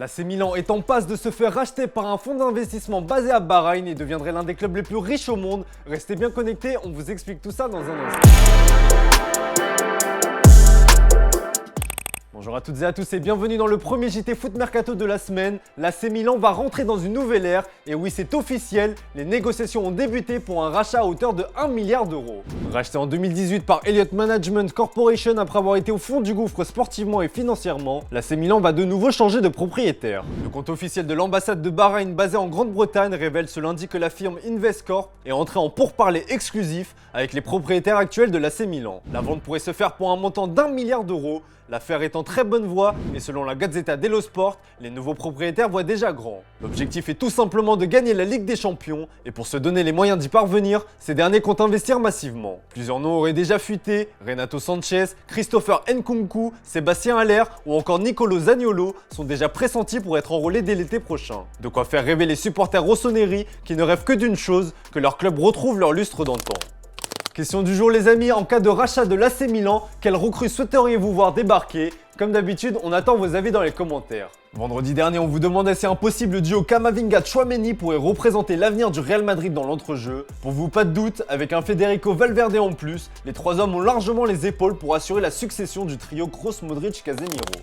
L'AC Milan est en passe de se faire racheter par un fonds d'investissement basé à Bahreïn et deviendrait l'un des clubs les plus riches au monde. Restez bien connectés, on vous explique tout ça dans un instant. Bonjour à toutes et à tous et bienvenue dans le premier JT Foot Mercato de la semaine. L'AC Milan va rentrer dans une nouvelle ère et oui, c'est officiel, les négociations ont débuté pour un rachat à hauteur de 1 milliard d'euros. Racheté en 2018 par Elliott Management Corporation après avoir été au fond du gouffre sportivement et financièrement, l'AC Milan va de nouveau changer de propriétaire. Le compte officiel de l'ambassade de Bahreïn basée en Grande-Bretagne révèle ce lundi que la firme Investcorp est entrée en pourparlers exclusifs avec les propriétaires actuels de l'AC Milan. La vente pourrait se faire pour un montant d'1 milliard d'euros. L'affaire est en très bonne voie et selon la Gazzetta dello Sport, les nouveaux propriétaires voient déjà grand. L'objectif est tout simplement de gagner la Ligue des Champions et pour se donner les moyens d'y parvenir, ces derniers comptent investir massivement. Plusieurs noms auraient déjà fuité, Renato Sanchez, Christopher Nkunku, Sébastien Haller ou encore Nicolo Zaniolo sont déjà pressentis pour être enrôlés dès l'été prochain. De quoi faire rêver les supporters rossoneri qui ne rêvent que d'une chose, que leur club retrouve leur lustre d'antan. Question du jour les amis, en cas de rachat de l'AC Milan, quelle recrue souhaiteriez-vous voir débarquer? Comme d'habitude, on attend vos avis dans les commentaires. Vendredi dernier, on vous demandait si un possible duo Camavinga-Tchouaméni pourrait représenter l'avenir du Real Madrid dans l'entrejeu. Pour vous, pas de doute, avec un Federico Valverde en plus, les trois hommes ont largement les épaules pour assurer la succession du trio Kroos-Modric-Casemiro.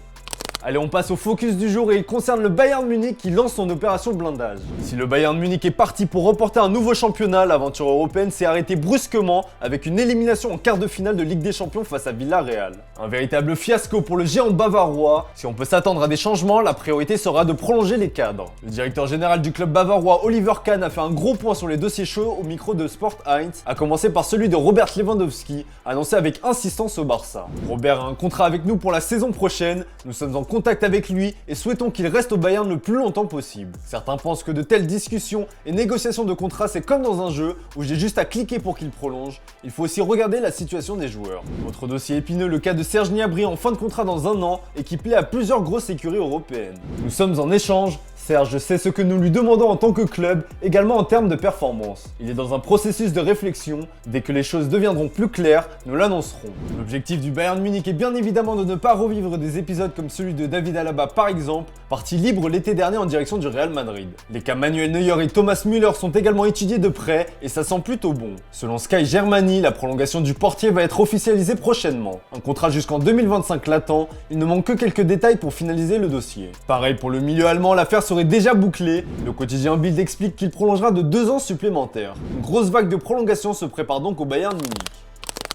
Allez, on passe au focus du jour et il concerne le Bayern Munich qui lance son opération blindage. Si le Bayern Munich est parti pour remporter un nouveau championnat, l'aventure européenne s'est arrêtée brusquement avec une élimination en quart de finale de Ligue des Champions face à Villarreal. Un véritable fiasco pour le géant bavarois. Si on peut s'attendre à des changements, la priorité sera de prolonger les cadres. Le directeur général du club bavarois, Oliver Kahn, a fait un gros point sur les dossiers chauds au micro de Sport 1, à commencer par celui de Robert Lewandowski, annoncé avec insistance au Barça. Robert a un contrat avec nous pour la saison prochaine, nous sommes en contact avec lui et souhaitons qu'il reste au Bayern le plus longtemps possible. Certains pensent que de telles discussions et négociations de contrats c'est comme dans un jeu où j'ai juste à cliquer pour qu'il prolonge. Il faut aussi regarder la situation des joueurs. Autre dossier épineux, le cas de Serge Gnabry en fin de contrat dans un an et qui plaît à plusieurs grosses écuries européennes. Nous sommes en échange. Serge sait ce que nous lui demandons en tant que club, également en termes de performance. Il est dans un processus de réflexion. Dès que les choses deviendront plus claires, nous l'annoncerons. L'objectif du Bayern Munich est bien évidemment de ne pas revivre des épisodes comme celui de David Alaba par exemple, parti libre l'été dernier en direction du Real Madrid. Les cas Manuel Neuer et Thomas Müller sont également étudiés de près et ça sent plutôt bon. Selon Sky Germany, la prolongation du portier va être officialisée prochainement. Un contrat jusqu'en 2025 l'attend, il ne manque que quelques détails pour finaliser le dossier. Pareil pour le milieu allemand, l'affaire serait déjà bouclé. Le quotidien Bild explique qu'il prolongera de 2 ans supplémentaires. Une grosse vague de prolongation se prépare donc au Bayern Munich.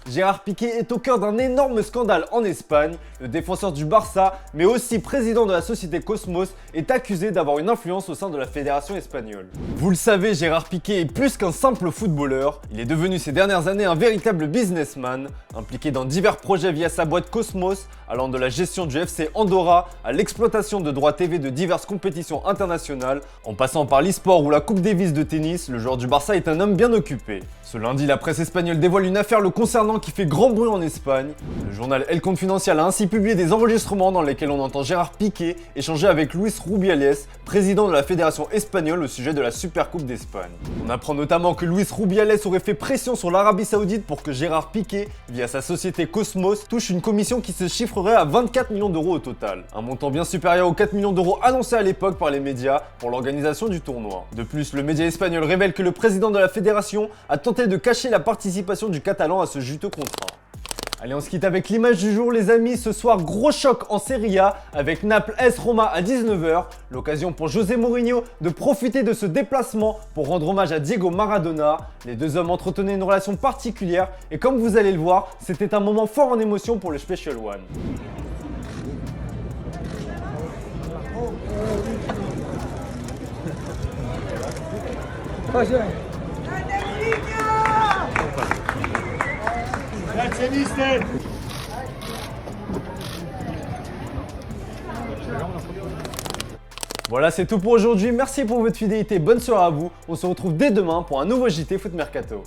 Gérard Piqué est au cœur d'un énorme scandale en Espagne. Le défenseur du Barça, mais aussi président de la société Cosmos, est accusé d'avoir une influence au sein de la fédération espagnole. Vous le savez, Gérard Piqué est plus qu'un simple footballeur. Il est devenu ces dernières années un véritable businessman, impliqué dans divers projets via sa boîte Cosmos, allant de la gestion du FC Andorra à l'exploitation de droits TV de diverses compétitions internationales, en passant par l'e-sport ou la Coupe Davis de tennis. Le joueur du Barça est un homme bien occupé. Ce lundi, la presse espagnole dévoile une affaire le concernant qui fait grand bruit en Espagne. Le journal El Confidencial a ainsi publié des enregistrements dans lesquels on entend Gérard Piqué échanger avec Luis Rubiales, président de la fédération espagnole au sujet de la Supercoupe d'Espagne. On apprend notamment que Luis Rubiales aurait fait pression sur l'Arabie Saoudite pour que Gérard Piqué, via sa société Cosmos, touche une commission qui se chiffrerait à 24 millions d'euros au total. Un montant bien supérieur aux 4 millions d'euros annoncés à l'époque par les médias pour l'organisation du tournoi. De plus, le média espagnol révèle que le président de la fédération a tenté de cacher la participation du Catalan à ce juteux contrat. Allez, on se quitte avec l'image du jour les amis. Ce soir, gros choc en Serie A avec Naples AS Roma à 19h. L'occasion pour José Mourinho de profiter de ce déplacement pour rendre hommage à Diego Maradona. Les deux hommes entretenaient une relation particulière et comme vous allez le voir, c'était un moment fort en émotion pour le Special One. Voilà, c'est tout pour aujourd'hui. Merci pour votre fidélité. Bonne soirée à vous. On se retrouve dès demain pour un nouveau JT Foot Mercato.